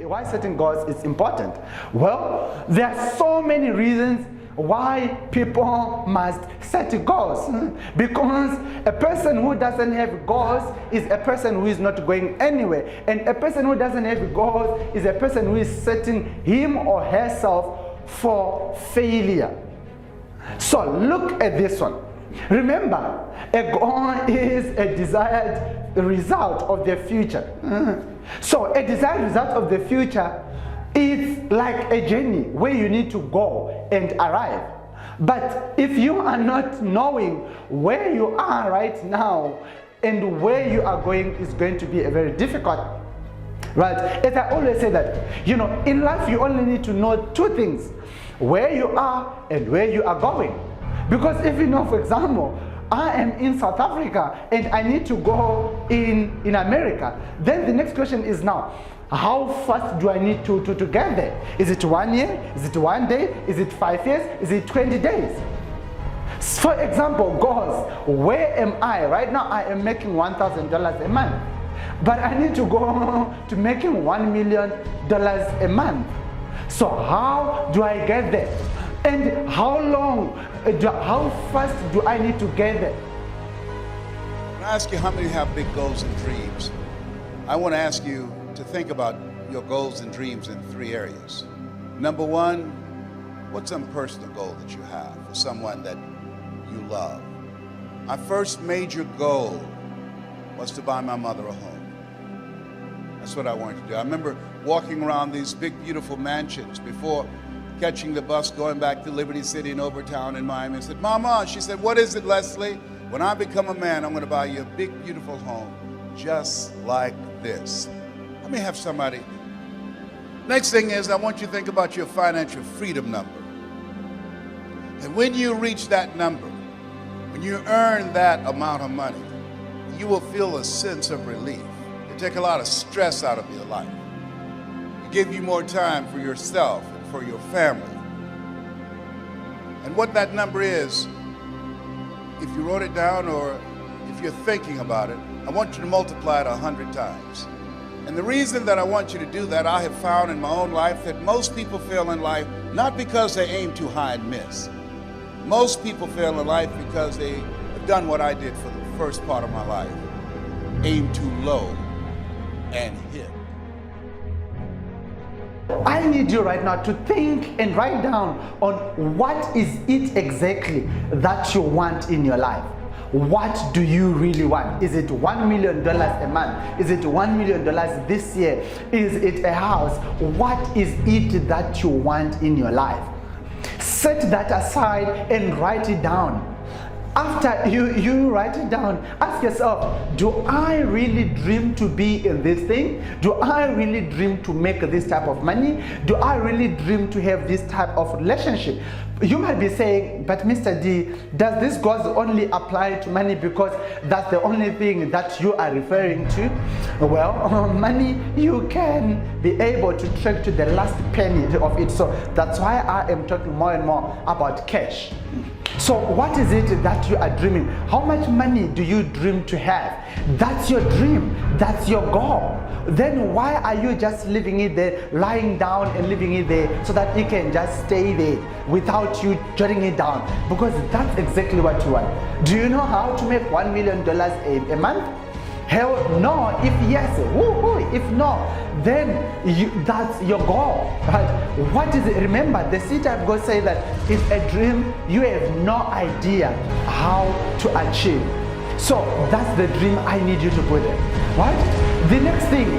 why setting goals is important? Well, there are so many reasons why people must set goals. Because a person who doesn't have goals is a person who is not going anywhere. And a person who doesn't have goals is a person who is setting him or herself for failure. So look at this one. Remember, a goal is a desired result of the future. So a desired result of the future is like a journey where you need to go and arrive. But if you are not knowing where you are right now and where you are going, is going to be a very difficult. Right? As I always say that, in life you only need to know two things: where you are and where you are going. Because if you know, for example, I am in South Africa and I need to go in America, then the next question is now, how fast do I need to get there? Is it 1 year? Is it 1 day? Is it 5 years? Is it 20 days? For example, goals. Where am I? Right now I am making $1,000 a month. But I need to go to making $1 million a month. So how do I get there? And how fast do I need to get there? When I ask you how many have big goals and dreams, I want to ask you to think about your goals and dreams in 3 areas. Number 1, what's some personal goal that you have for someone that you love? My first major goal was to buy my mother a home. That's what I wanted to do. I remember walking around these big, beautiful mansions before catching the bus going back to Liberty City in Overtown in Miami. I said, Mama, she said, what is it, Leslie? When I become a man, I'm going to buy you a big, beautiful home just like this. Let me have somebody. Next thing is, I want you to think about your financial freedom number. And when you reach that number, when you earn that amount of money, you will feel a sense of relief. It take a lot of stress out of your life. It give you more time for yourself and for your family. And what that number is, if you wrote it down or if you're thinking about it, I want you to multiply it 100 times. And the reason that I want you to do that, I have found in my own life that most people fail in life not because they aim too high and miss. Most people fail in life because they have done what I did for the first part of my life. Aim too low and hit. I need you right now to think and write down on what is it exactly that you want in your life. What do you really want? Is it $1 million a month? Is it $1 million this year? Is it a house? What is it that you want in your life? Set that aside and write it down. After you write it down, ask yourself, do I really dream to be in this thing? Do I really dream to make this type of money? Do I really dream to have this type of relationship? You might be saying, but Mr. D, does this goals only apply to money because that's the only thing that you are referring to? Well, money, you can be able to track to the last penny of it. So that's why I am talking more and more about cash. So what is it that you are dreaming? How much money do you dream to have? That's your dream. That's your goal. Then why are you just leaving it there, lying down and leaving it there so that it can just stay there without you jotting it down? Because that's exactly what you want. Do you know how to make $1 million a month? Hell no. If yes, woohoo. If no, then that's your goal. Right? What is it? Remember, the C-type goal say that it's a dream you have no idea how to achieve. So that's the dream I need you to put in. Right? The next thing,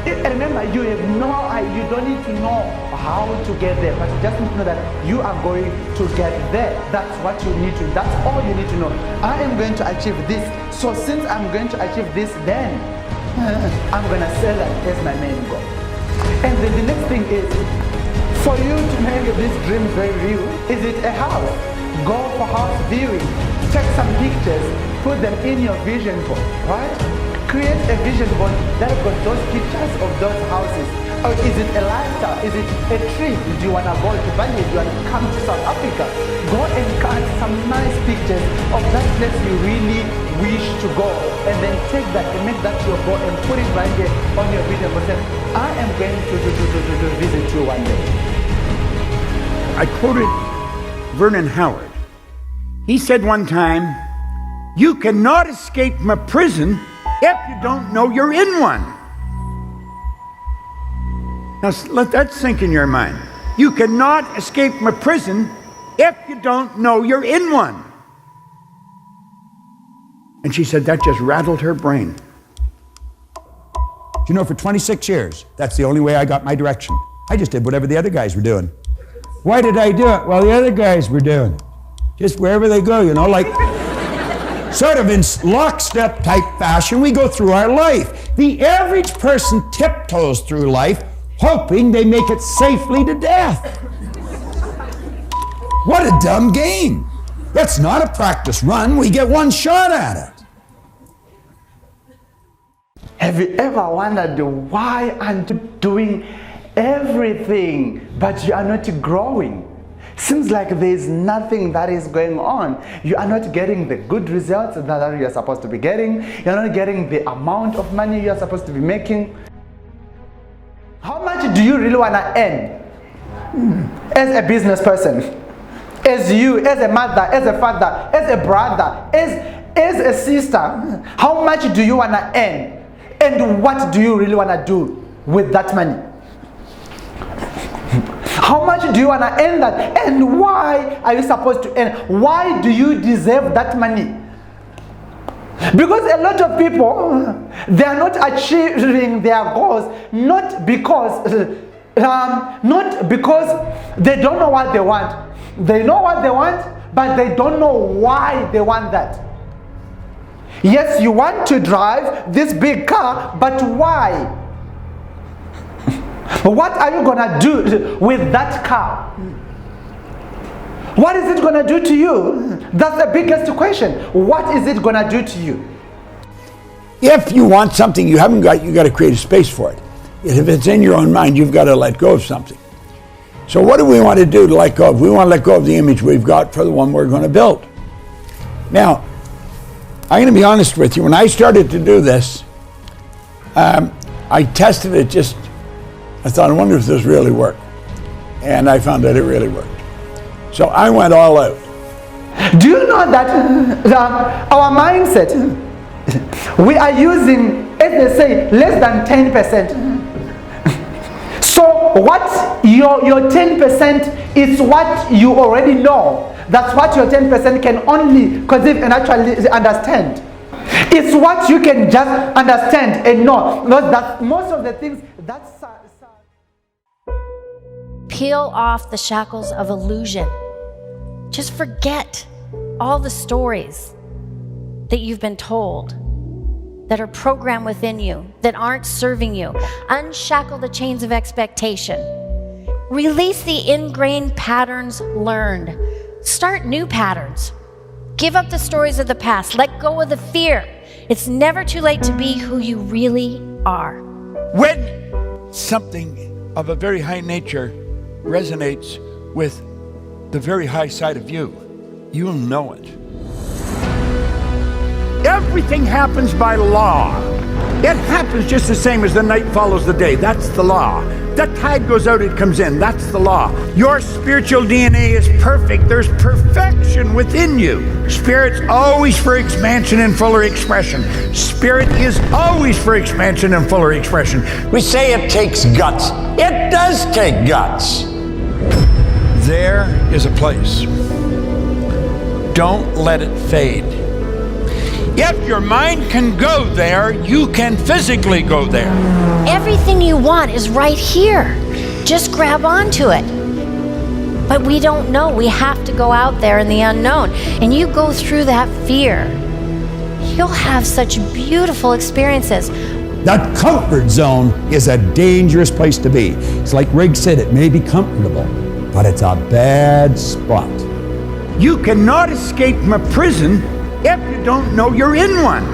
remember, you have no idea, you don't need to know how to get there, but you just need to know that you are going to get there. That's what you need to, that's all you need to know. I am going to achieve this. So since I'm going to achieve this, then I'm going to say that as my main goal. And then the next thing is, for you to make this dream very real, is it a house? Go for house viewing. Take some pictures, put them in your vision board, right? Create a vision board that got those pictures of those houses. Or is it a lifestyle? Is it a trip? Do you want to go to Bali? Do you want to come to South Africa? Go and cut some nice pictures of that place you really wish to go, and then take that and make that your goal and put it right there on your vision board. Say, I am going to visit you one day. I quoted Vernon Howard. He said one time, you cannot escape from a prison if you don't know you're in one. Now let that sink in your mind. You cannot escape from a prison if you don't know you're in one. And she said that just rattled her brain. You know, for 26 years, that's the only way I got my direction. I just did whatever the other guys were doing. Why did I do it? Well, the other guys were doing it. Just wherever they go, you know, like sort of in lockstep type fashion, we go through our life. The average person tiptoes through life, hoping they make it safely to death. What a dumb game. That's not a practice run. We get one shot at it. Have you ever wondered why aren't you doing everything but you are not growing? Seems like there's nothing that is going on. You are not getting the good results that you are supposed to be getting. You're not getting the amount of money you are supposed to be making. How much do you really want to earn as a business person? As you, as a mother, as a father, as a brother, as a sister? How much do you want to earn? And what do you really want to do with that money? How much do you want to earn that? And why are you supposed to earn? Why do you deserve that money? Because a lot of people, they are not achieving their goals, not because they don't know what they want. They know what they want, but they don't know why they want that. Yes, you want to drive this big car, but why? What are you going to do with that car? What is it going to do to you? That's the biggest question. What is it going to do to you? If you want something you haven't got, you got to create a space for it. If it's in your own mind, you've got to let go of something. So what do we want to do to let go of? We want to let go of the image we've got for the one we're going to build. Now, I'm going to be honest with you. When I started to do this, I tested it just, I thought, I wonder if this really worked. And I found that it really worked. So I went all out. Do you know that our mindset, we are using, as they say, less than 10%. So what your 10% is what you already know. That's what your 10% can only conceive and actually understand. It's what you can just understand and know. Not that most of the things that's peel off the shackles of illusion. Just forget all the stories that you've been told, that are programmed within you, that aren't serving you. Unshackle the chains of expectation. Release the ingrained patterns learned. Start new patterns. Give up the stories of the past. Let go of the fear. It's never too late to be who you really are. When something of a very high nature resonates with the very high side of you, you'll know it. Everything happens by law. It happens just the same as the night follows the day. That's the law. The tide goes out, it comes in. That's the law. Your spiritual DNA is perfect. There's perfection within you. Spirit's always for expansion and fuller expression. Spirit is always for expansion and fuller expression. We say it takes guts. It does take guts. There is a place. Don't let it fade. If your mind can go there, you can physically go there. Everything you want is right here. Just grab onto it. But we don't know. We have to go out there in the unknown. And you go through that fear. You'll have such beautiful experiences. That comfort zone is a dangerous place to be. It's like Rigg said, it may be comfortable, but it's a bad spot. You cannot escape from a prison if you don't know you're in one.